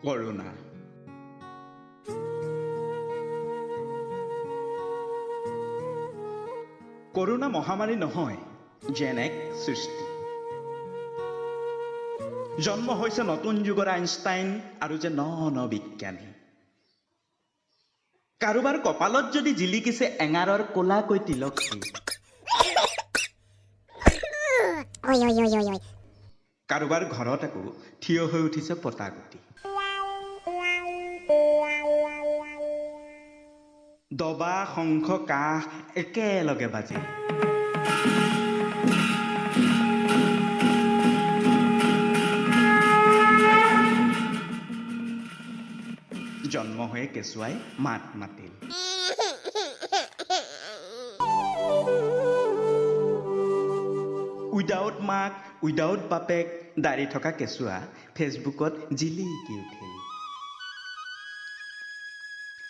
Corona. Corona মহামাৰী নহয়, যেন এক সৃষ্টি। জন্ম হৈছে নতুন যুগৰ আইনষ্টাইন আৰু যে ন বিজ্ঞানী। কাৰোবাৰ কপালত যদি জিলিকিছে এঙাৰৰ ক'লাকৈ তিলকটি, কাৰোবাৰ ঘৰত আকৌ থিয় হৈ উঠিছে পতাগুটি। দবা শংখ কাহ একেলগে বাজে। জন্ম হৈ কেঁচুৱাই মাত মাতিল। উইদাউট মাক, উইদাউট বাপেক, দাড়ি থকা কেঁচুৱা ফেচবুকত জিলিকি উঠিল।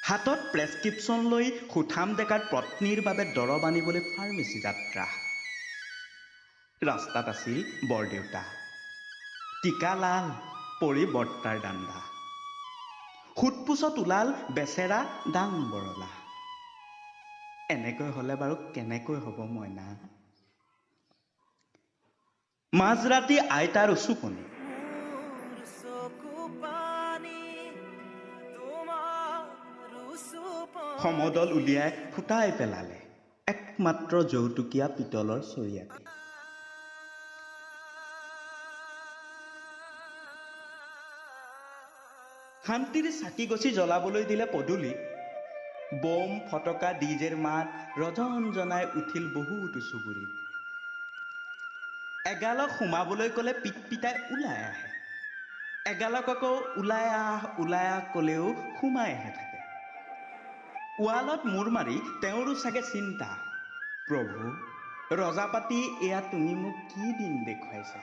হাতত প্ৰেছক্ৰিপশ্যন লৈ সুঠাম ডেকাৰ পত্নীৰ বাবে দৰৱ আনিবলৈ ফাৰ্মেচী যাত্ৰা। ৰাস্তাত আছিল বৰদেউতা, টিকা লাল পৰি বৰ্তাৰ দাণ্ডা। সুতপোছত ওলাল বেচেৰা দাং বৰলা। এনেকৈ হ'লে বাৰু কেনেকৈ হ'ব মইনা? মাজৰাতি আইতাৰ উচুকনি, সমদল উলিয়াই ফুটাই পেলালে একমাত্ৰ যৌতুকীয়া পিতলৰ চৰিয়াতে। শান্তিৰ চাকি গছি জ্বলাবলৈ দিলে পদূলিত। বম ফটকা ডিজেৰ মাত ৰজন জনাই উঠিল বহুতো চুবুৰীত। এগালক সোমাবলৈ ক'লে পিট পিতাই ওলাই আহে। এগালক আকৌ ওলাই আহ ক'লেও সোমাইহে থাকে। ৱালত মূৰ মাৰি তেওঁৰো চাগে চিন্তা, প্ৰভু ৰজাপাতি এয়া তুমি মোক কি দিন দেখুৱাইছা?